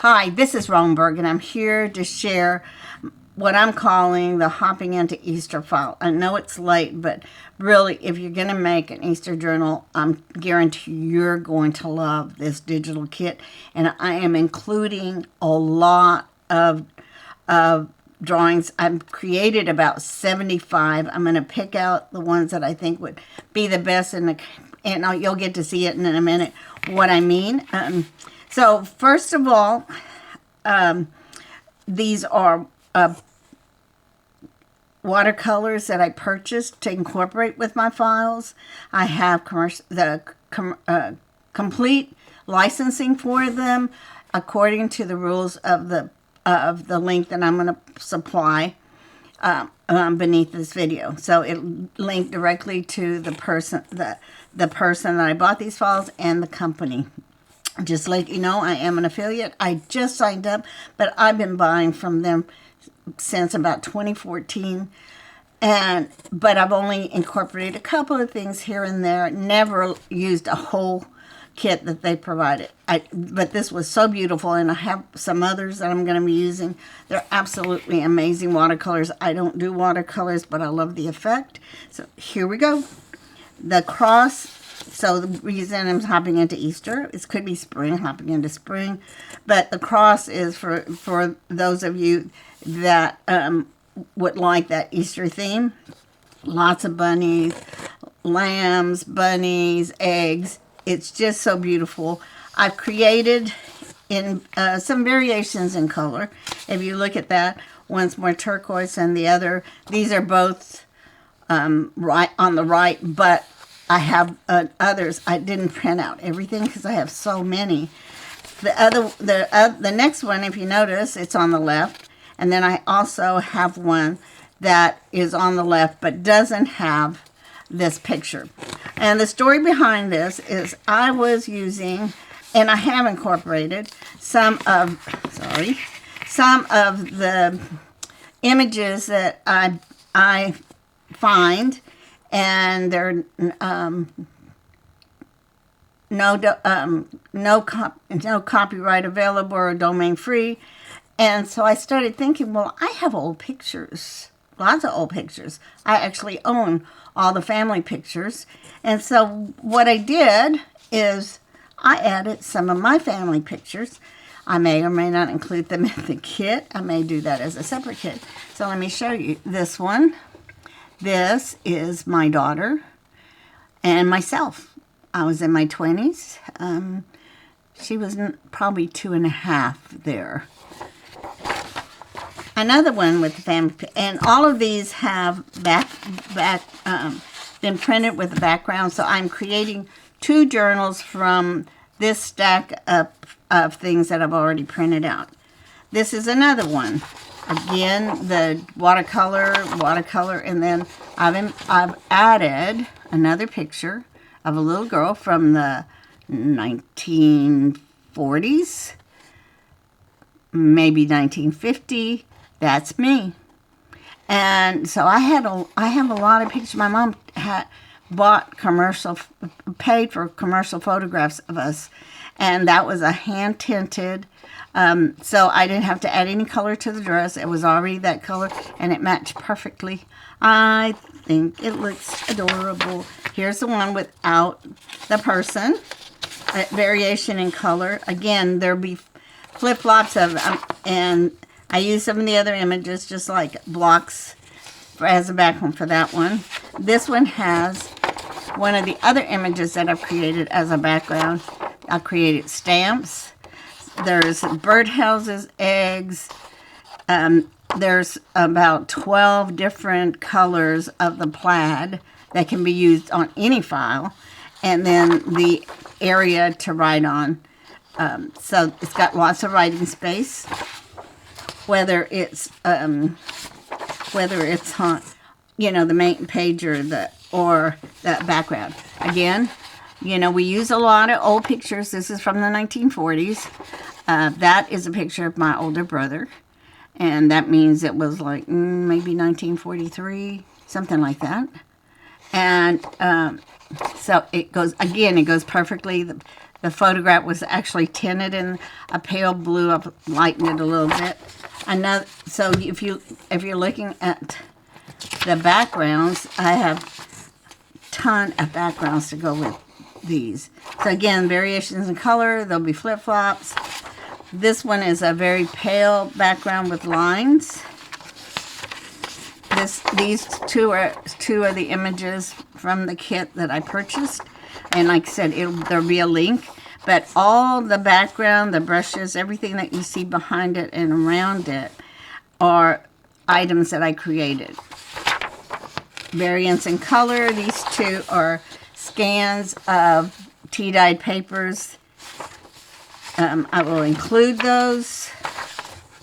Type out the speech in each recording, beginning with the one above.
Hi, this is Romberg, and I'm here to share what I'm calling the Hopping into Easter file. I know it's late, but really, if you're going to make an Easter journal, I'm guarantee you're going to love this digital kit. And I am including a lot of drawings. I've created about 75. I'm going to pick out the ones that I think would be the best, and you'll get to see it in a minute what I mean. So first of all, these are watercolors that I purchased to incorporate with my files. I have complete licensing for them according to the rules of the link that I'm going to supply beneath this video. So it linked directly to the person that I bought these files and the company. Just like you know, I am an affiliate. I just signed up, but I've been buying from them since about 2014. But I've only incorporated a couple of things here and there. Never used a whole kit that they provided. But this was so beautiful, and I have some others that I'm going to be using. They're absolutely amazing watercolors. I don't do watercolors, but I love the effect. So here we go. The cross. So the reason I'm hopping into Easter, it could be spring, hopping into spring, but the cross is for those of you that would like that Easter theme. Lots of bunnies, lambs, bunnies, eggs. It's just so beautiful. I've created in some variations in color. If you look at that, one's more turquoise and the other. These are both right on the right, but I have others. I didn't print out everything because I have so many. The next one, if you notice, it's on the left. And then I also have one that is on the left but doesn't have this picture. And the story behind this is I was using, and I have incorporated some of the images that I find, and they're no copyright available or domain free. And so I started thinking, well, I have old pictures, lots of old pictures. I actually own all the family pictures. And so what I did is I added some of my family pictures. I may or may not include them in the kit. I may do that as a separate kit. So let me show you this one. This is my daughter and myself. I was in my 20s. She was probably 2.5 there. Another one with the family, and all of these have been printed with the background. So I'm creating 2 journals from this stack of things that I've already printed out. This is another one. Again, the watercolor, and then I've added another picture of a little girl from the 1940s, maybe 1950. That's me. And so I have a lot of pictures. My mom had paid for commercial photographs of us, and that was a hand tinted. So I didn't have to add any color to the dress. It was already that color, and it matched perfectly. I think it looks adorable. Here's the one without the person. Variation in color. Again, there'll be flip-flops of and I use some of the other images just like blocks as a background for that one. This one has one of the other images that I've created as a background. I created stamps. There's birdhouses, eggs. There's about 12 different colors of the plaid that can be used on any file. And then the area to write on. So it's got lots of writing space. Whether it's on, the main page or the background. Again, we use a lot of old pictures. This is from the 1940s. That is a picture of my older brother, and that means it was like maybe 1943, something like that. And so it goes perfectly. The photograph was actually tinted in a pale blue. I've lightened it a little bit. Another, so if you're looking at the backgrounds, I have a ton of backgrounds to go with these. So again, variations in color. There'll be flip-flops. This one is a very pale background with lines. These two are the images from the kit that I purchased. And like I said, there'll be a link. But all the background, the brushes, everything that you see behind it and around it are items that I created. Variants in color. These two are scans of tea-dyed papers. I will include those,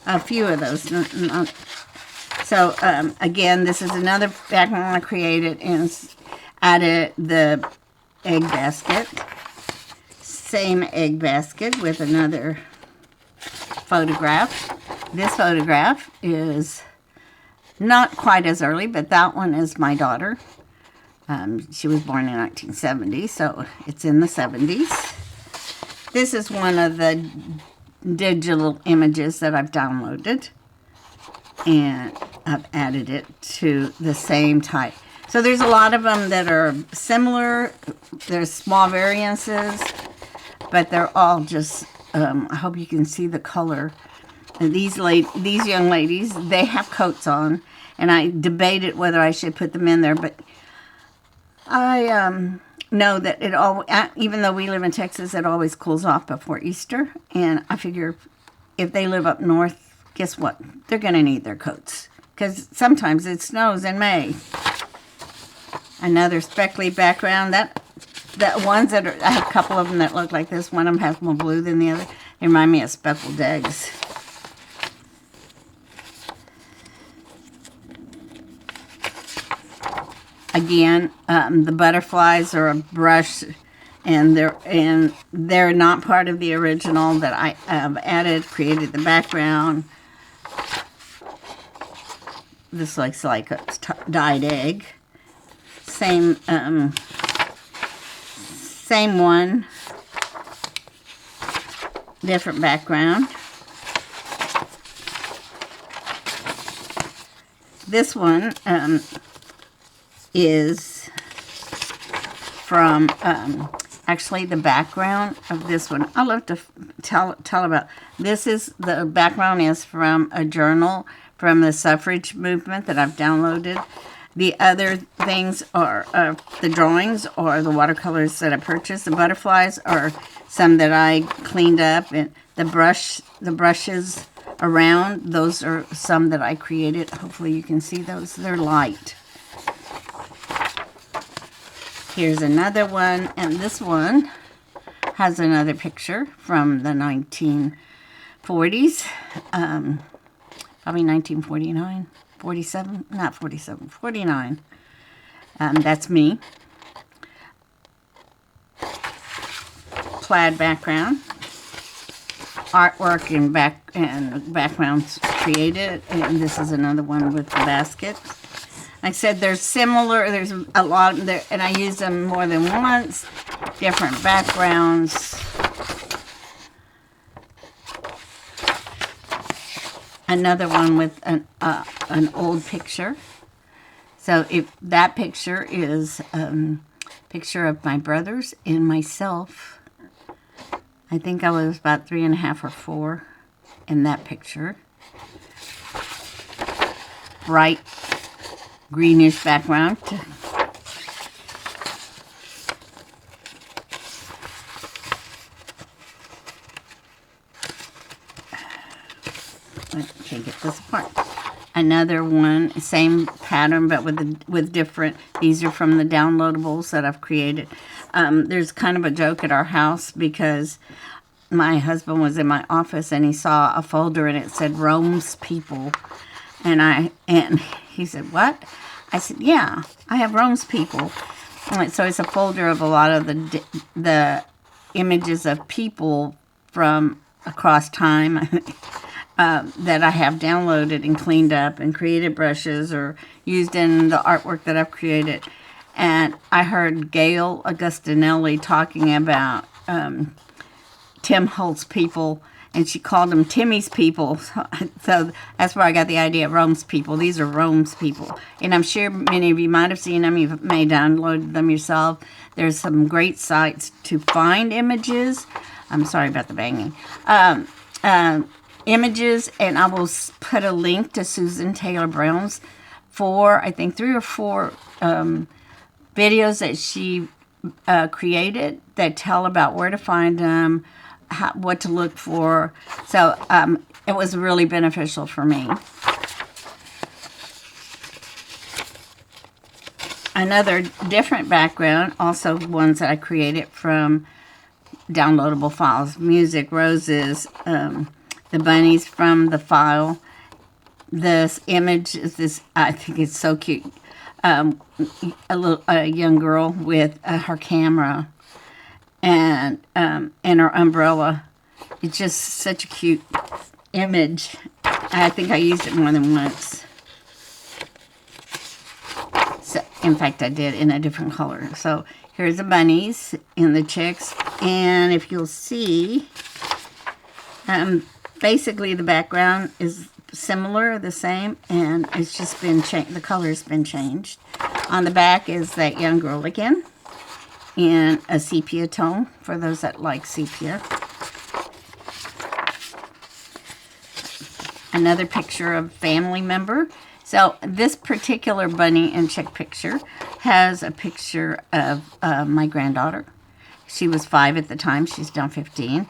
a few of those. So, again, this is another background I created and added the egg basket. Same egg basket with another photograph. This photograph is not quite as early, but that one is my daughter. She was born in 1970, so it's in the 70s. This is one of the digital images that I've downloaded, and I've added it to the same type. So there's a lot of them that are similar. There's small variances, but they're all just, I hope you can see the color. And these young ladies, they have coats on, and I debated whether I should put them in there, but I know that it all, even though we live in Texas, it always cools off before Easter. And I figure if they live up north, guess what? They're going to need their coats. Because sometimes it snows in May. Another speckly background. That ones that are, I have a couple of them that look like this. One of them has more blue than the other. They remind me of speckled eggs. Again, the butterflies are a brush, and they're not part of the original that I have added, created the background. This looks like a dyed egg. Same one, different background. This one is from actually the background of this one. I love to tell about this. Is the background is from a journal from the suffrage movement that I've downloaded. The other things are the drawings or the watercolors that I purchased. The butterflies are some that I cleaned up, and the brushes around, those are some that I created. Hopefully you can see those. They're light. Here's another one, and this one has another picture from the 1940s, probably 1949, 47, not 47, 49. That's me. Plaid background, artwork and backgrounds created, and this is another one with the basket. Like I said, there's a lot there, and I use them more than once. Different backgrounds. Another one with an old picture. So if that picture is a picture of my brothers and myself. I think I was about 3.5 or 4 in that picture. Bright greenish background. I can't get this apart. Another one, same pattern, but with different. These are from the downloadables that I've created. There's kind of a joke at our house because my husband was in my office and he saw a folder and it said Rome's People, and he said, "What?" I said, "Yeah, I have Rome's People." And so it's a folder of a lot of the images of people from across time. That I have downloaded and cleaned up and created brushes or used in the artwork that I've created. And I heard Gail Augustinelli talking about Tim Holtz people, and she called them Timmy's people. So that's where I got the idea of Rome's people. These are Rome's people. And I'm sure many of you might have seen them. You may download them yourself. There's some great sites to find images. I'm sorry about the banging. Images, and I will put a link to Susan Taylor Brown's I think 3 or 4 videos that she created that tell about where to find them, what to look for. So it was really beneficial for me. Another different background, also ones that I created from downloadable files. Music, roses, the bunnies from the file. This image is this, I think it's so cute. A young girl with her camera and her umbrella. It's just such a cute image. I think I used it more than once. So, in fact, I did in a different color. So here's the bunnies and the chicks, and if you'll see, basically the background is similar, the same, and it's just been changed. The color's been changed. On the back is that young girl again in a sepia tone for those that like sepia. Another picture of family member. So this particular bunny and chick picture has a picture of my granddaughter. She was 5 at the time. She's now 15.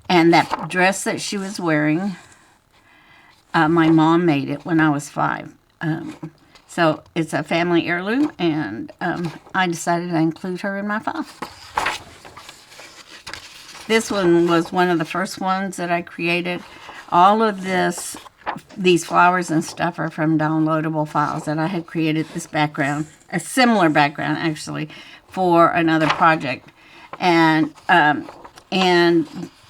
And that dress that she was wearing, my mom made it when I was 5. So it's a family heirloom, and I decided to include her in my file. This one was one of the first ones that I created. All of these flowers and stuff are from downloadable files that I had created this background, a similar background actually, for another project. And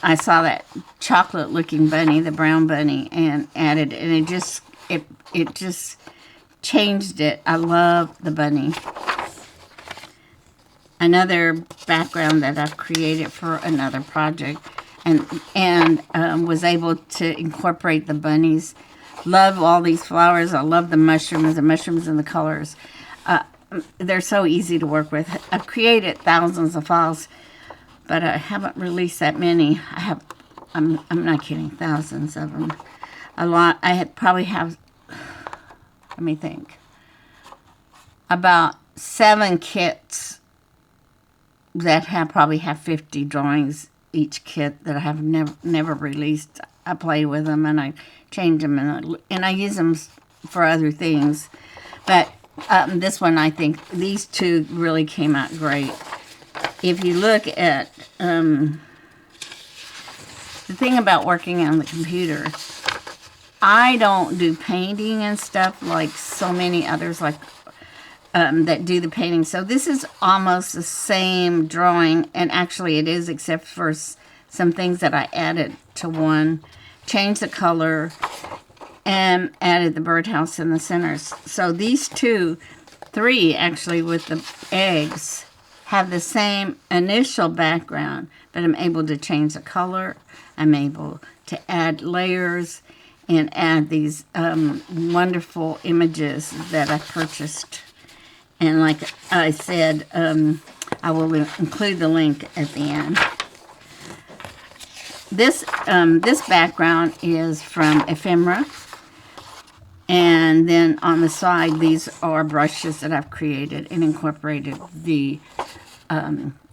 I saw that chocolate-looking bunny, the brown bunny, and added, and it just changed it. I love the bunny. Another background that I've created for another project, and was able to incorporate the bunnies. Love all these flowers. I love the mushrooms and the colors. They're so easy to work with. I've created thousands of files, but I haven't released that many. I'm not kidding, thousands of them. A lot. Probably have, let me think, about 7 kits that probably have 50 drawings each kit that I have never released. I play with them and I change them and I use them for other things. But this one, I think these 2 really came out great. If you look at the thing about working on the computer, I don't do painting and stuff like so many others that do the painting. So this is almost the same drawing, and actually it is, except for some things that I added to one, changed the color, and added the birdhouse in the centers. So these 3 actually with the eggs have the same initial background, but I'm able to change the color. I'm able to add layers and add these wonderful images that I purchased. And like I said, I will include the link at the end. This background is from ephemera. And then on the side, these are brushes that I've created and incorporated the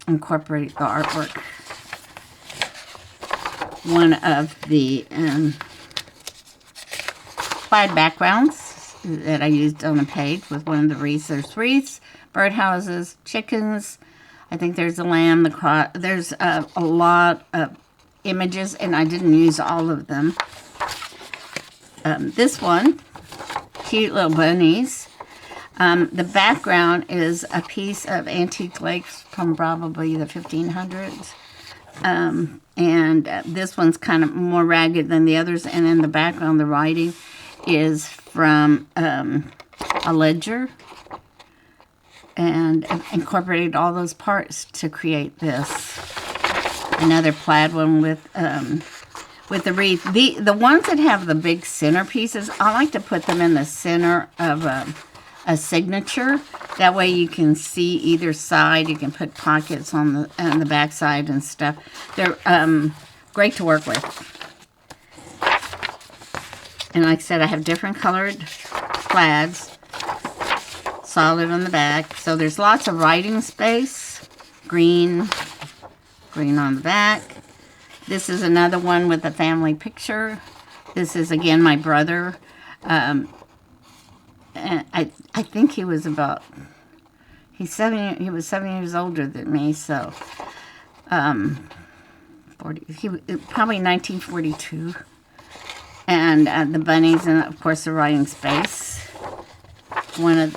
artwork. One of the plaid backgrounds that I used on the page with one of the wreaths. There's wreaths, birdhouses, chickens. I think there's a lamb. There's a lot of images, and I didn't use all of them. This one, cute little bunnies. The background is a piece of antique lace from probably the 1500s. And this one's kind of more ragged than the others. And in the background, the writing is from a ledger. And incorporated all those parts to create this. Another plaid one with the wreath. The ones that have the big centerpieces, I like to put them in the center of a signature. That way you can see either side. You can put pockets on the back side and stuff. They're great to work with. And like I said, I have different colored plaids, solid on the back. So there's lots of writing space. Green on the back. This is another one with a family picture. This is, again, my brother. And I think he was about, he was 7 years older than me, so, 40, probably 1942. And the bunnies and, of course, the writing space. One of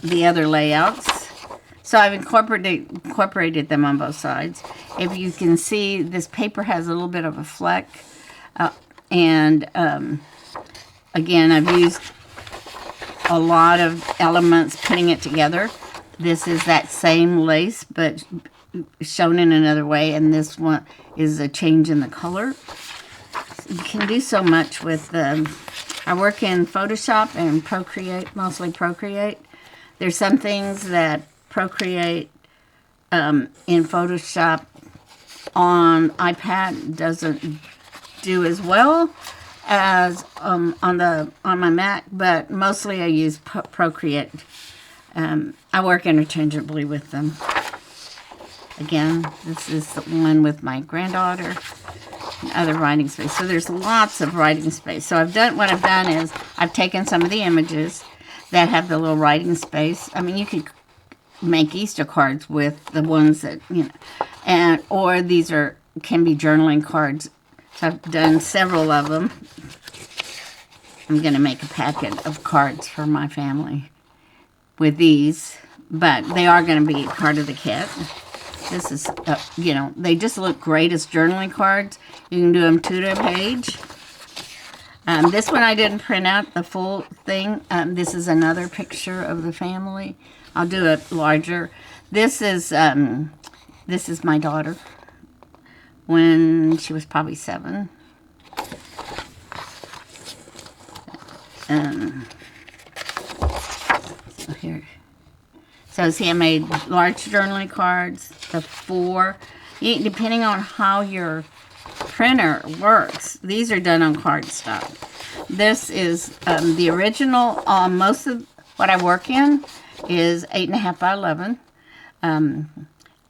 the other layouts. So I've incorporated them on both sides. If you can see, this paper has a little bit of a fleck. Again, I've used a lot of elements putting it together. This is that same lace, but shown in another way. And this one is a change in the color. You can do so much with I work in Photoshop and Procreate, mostly Procreate. There's some things that Procreate in Photoshop on iPad doesn't do as well as on my Mac, but mostly I use Procreate. I work interchangeably with them. Again, this is the one with my granddaughter. Other writing space. So there's lots of writing space. So what I've done is I've taken some of the images that have the little writing space. I mean, you could make Easter cards with the ones that, or these can be journaling cards. So I've done several of them. I'm going to make a packet of cards for my family with these, but they are going to be part of the kit. This is, they just look great as journaling cards. You can do them 2 to a page. This one I didn't print out the full thing. This is another picture of the family. I'll do it larger. This is my daughter when she was probably 7. So here. So see, I made large journaling cards, the 4. Depending on how your printer works, these are done on cardstock. This is the original. Most of what I work in is 8.5 by 11.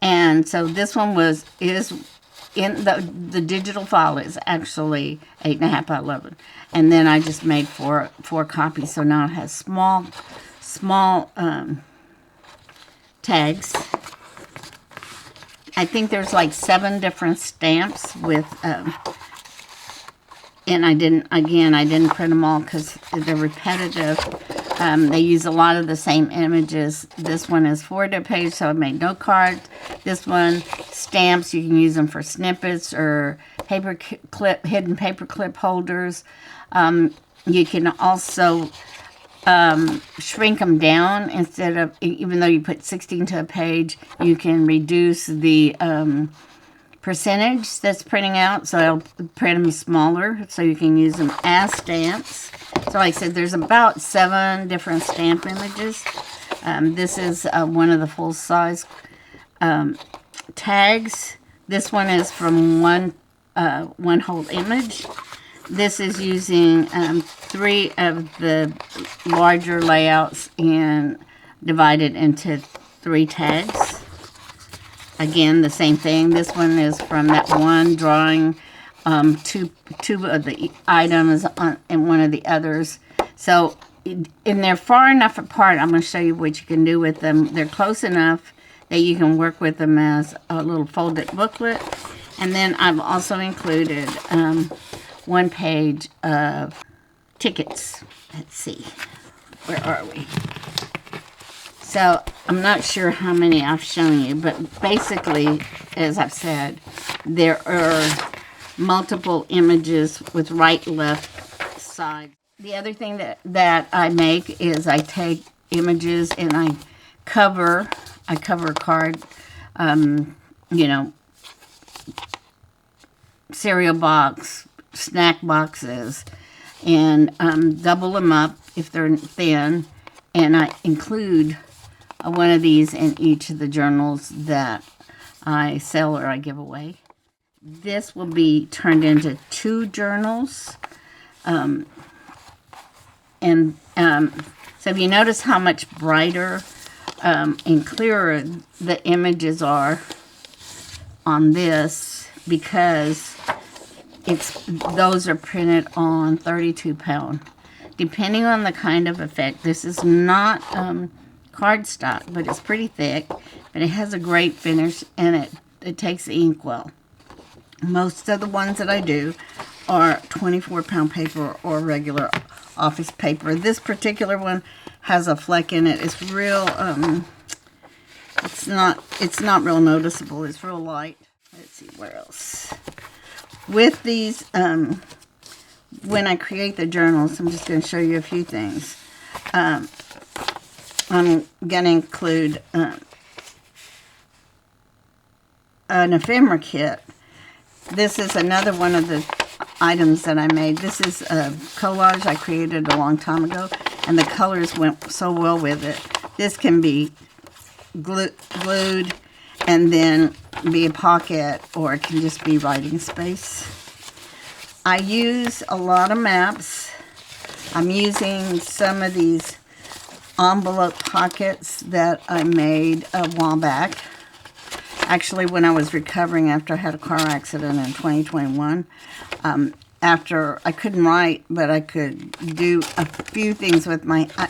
And so this one is in the digital file is actually 8.5 by 11. And then I just made four copies. So now it has small tags. I think there's like 7 different stamps with, and I didn't print them all because they're repetitive. They use a lot of the same images. This one is 4 to a page, so I made note cards. This one, stamps, you can use them for snippets or hidden paper clip holders. You can also shrink them down. Instead of, even though you put 16 to a page, you can reduce the percentage that's printing out, so I'll print them smaller so you can use them as stamps. So like I said, there's about 7 different stamp images. This is one of the full-size tags. This one is from one whole image. This is using 3 of the larger layouts and divided into 3 tags. Again, the same thing. This one is from that one drawing, 2 of the items and one of the others. So, and they're far enough apart. I'm going to show you what you can do with them. They're close enough that you can work with them as a little folded booklet. And then I've also included 1 page of tickets. Let's see. Where are we? So, I'm not sure how many I've shown you, but basically, as I've said, there are multiple images with right, left side. The other thing that I make is I take images and I cover a card, cereal box, snack boxes, and double them up if they're thin, and I include one of these in each of the journals that I sell or I give away. This will be turned into 2 journals. So if you notice how much brighter and clearer the images are on this, because those are printed on 32 pound. Depending on the kind of effect, this is not cardstock, but it's pretty thick, but it has a great finish, and it takes the ink well. Most of the ones that I do are 24 pound paper or regular office paper. This particular one has a fleck in it. It's real, it's not real noticeable. It's real light. Let's see, where else? With these, when I create the journals, I'm just going to show you a few things. I'm going to include an ephemera kit. This is another one of the items that I made. This is a collage I created a long time ago, and the colors went so well with it. This can be glued and then be a pocket, or it can just be writing space. I use a lot of maps. I'm using some of these envelope pockets that I made a while back. Actually, when I was recovering after I had a car accident in 2021, after I couldn't write, but I could do a few things with I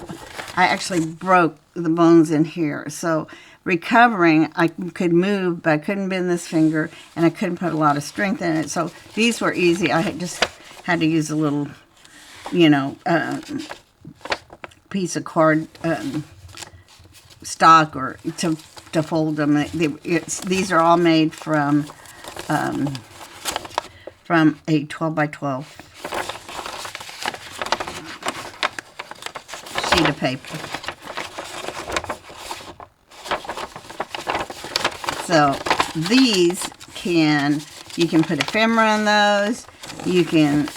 actually broke the bones in here. So recovering, I could move, but I couldn't bend this finger, and I couldn't put a lot of strength in it. So these were easy. I just had to use a little, piece of card stock or to fold them. These are all made from a 12 by 12 sheet of paper. So these you can put ephemera on those. You can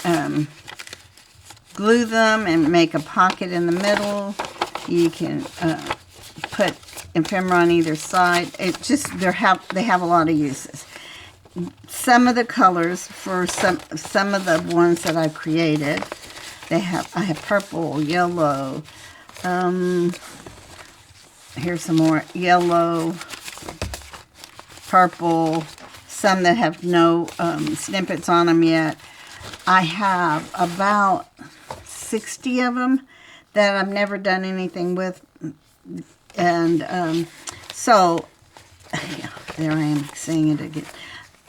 glue them and make a pocket in the middle. You can put ephemera on either side. They have a lot of uses. Some of the colors for some of the ones that I've created, I have purple, yellow. Here's some more yellow, purple. Some that have no snippets on them yet. I have about 60 of them that I've never done anything with. And so, there I am saying it again.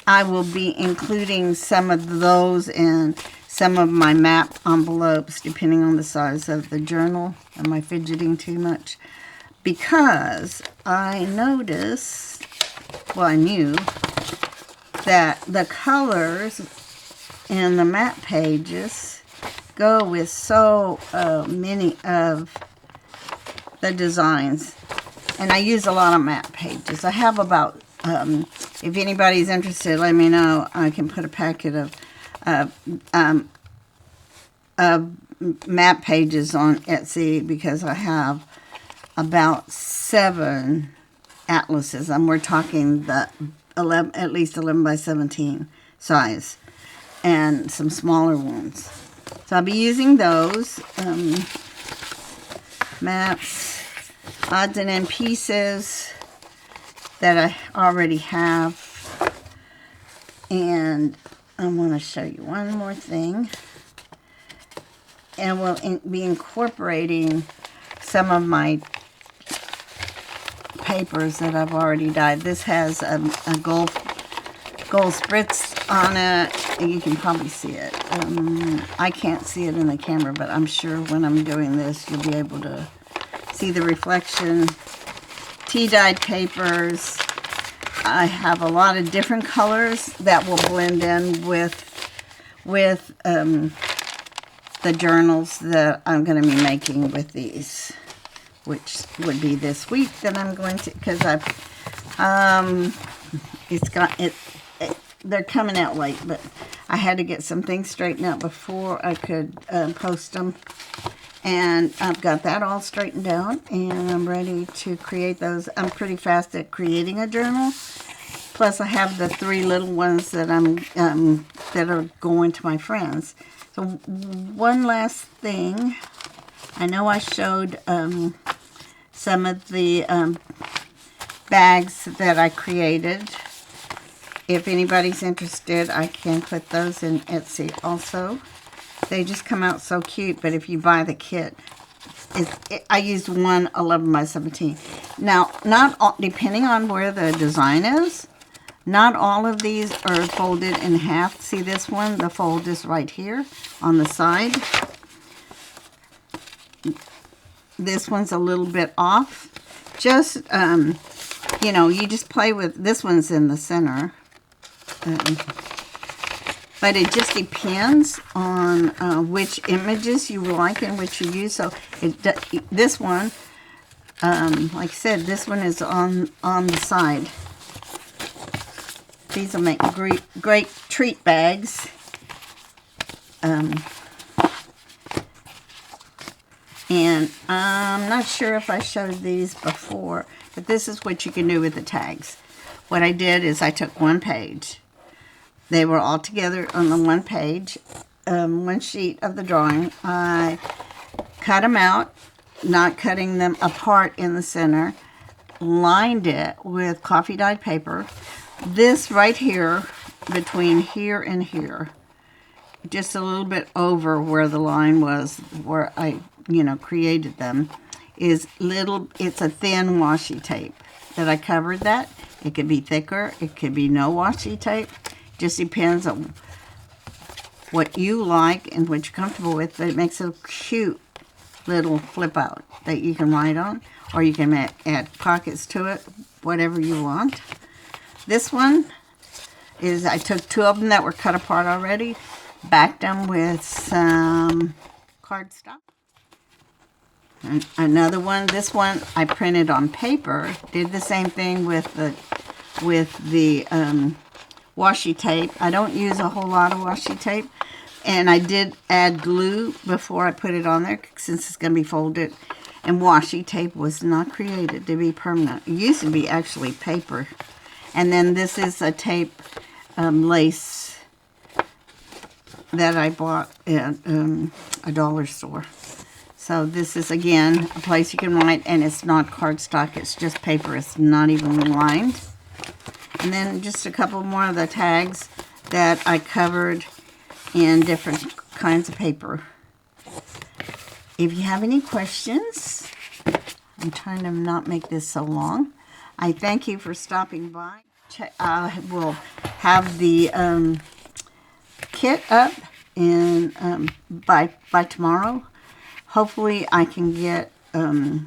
I will be including some of those in some of my map envelopes, depending on the size of the journal. Am I fidgeting too much? Because I noticed, well, I knew that the colors in the map pages go with so many of the designs, and I use a lot of map pages. I have about, if anybody's interested, let me know. I can put a packet of map pages on Etsy, because I have about 7 atlases, and we're talking the at least 11 by 17 size, and some smaller ones. So I'll be using those maps, odds and end pieces that I already have. And I want to show you one more thing. And we'll be incorporating some of my papers that I've already dyed. This has a gold spritz on it. You can probably see it. I can't see it in the camera, but I'm sure when I'm doing this, you'll be able to see the reflection. Tea-dyed papers. I have a lot of different colors that will blend in with the journals that I'm going to be making with these, which would be this week that I'm going to, because they're coming out late, but I had to get some things straightened out before I could post them. And I've got that all straightened out, and I'm ready to create those. I'm pretty fast at creating a journal. Plus, I have the 3 little ones that that are going to my friends. So, one last thing. I know I showed some of the bags that I created. If anybody's interested, I can put those in Etsy also. They just come out so cute, but if you buy the kit, I used one 11 by 17. Now, not all, depending on where the design is, not all of these are folded in half. See this one? The fold is right here on the side. This one's a little bit off. Just, you know, you just play with, this one's in the center. But it just depends on which images you like and which you use. So this one, like I said, this one is on the side. These will make great treat bags. And I'm not sure if I showed these before, but this is what you can do with the tags. What I did is I took one page. They were all together on the one page, one sheet of the drawing. I cut them out, not cutting them apart in the center, lined it with coffee dyed paper. This right here, between here and here, just a little bit over where the line was, where I, you know, created them, is little, it's a thin washi tape that I covered that. It could be thicker, it could be no washi tape. Just depends on what you like and what you're comfortable with, but it makes a cute little flip out that you can write on, or you can add pockets to it, whatever you want. This one is, I took 2 of them that were cut apart already, backed them with some cardstock. And another one, this one I printed on paper, did the same thing with the washi tape. I don't use a whole lot of washi tape, and I did add glue before I put it on there since it's going to be folded, and washi tape was not created to be permanent. It used to be actually paper. And then this is a tape lace that I bought at a dollar store. So this is, again, a place you can write, and it's not cardstock, it's just paper. It's not even lined. And then just a couple more of the tags that I covered in different kinds of paper. If you have any questions, I'm trying to not make this so long. I thank you for stopping by. I will have the kit up in, by tomorrow. Hopefully I can get, like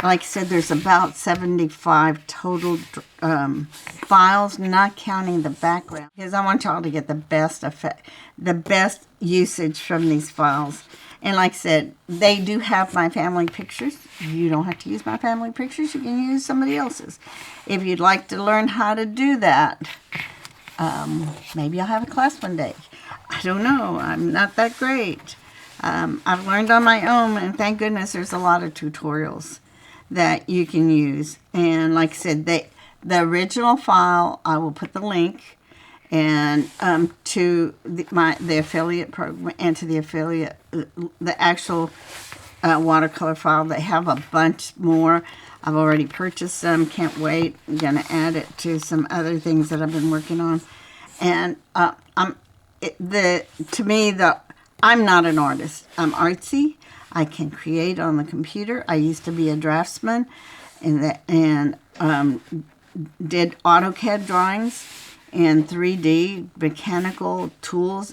I said, there's about 75 total files, not counting the background, because I want y'all to get the best effect, the best usage from these files. And like I said, they do have my family pictures. You don't have to use my family pictures. You can use somebody else's. If you'd like to learn how to do that, maybe I'll have a class one day. I don't know. I'm not that great. I've learned on my own, and thank goodness there's a lot of tutorials that you can use. And like I said, the original file, I will put the link and to the affiliate program and to the affiliate, the actual watercolor file. They have a bunch more. I've already purchased them. Can't wait. I'm gonna add it to some other things that I've been working on. And I'm not an artist. I'm artsy. I can create on the computer. I used to be a draftsman and did AutoCAD drawings and 3D mechanical tools.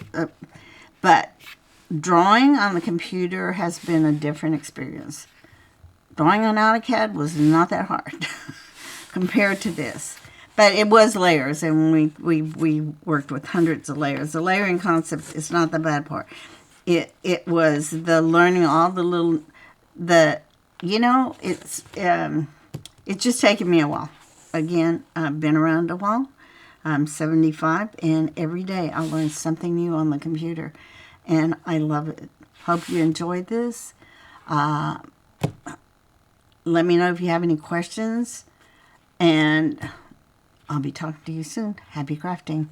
But drawing on the computer has been a different experience. Drawing on AutoCAD was not that hard compared to this. But it was layers, and we worked with hundreds of layers. The layering concept is not the bad part. It was the learning all the little, it's just taken me a while. Again, I've been around a while. I'm 75, and every day I learn something new on the computer, and I love it. Hope you enjoyed this. Let me know if you have any questions, and I'll be talking to you soon. Happy crafting.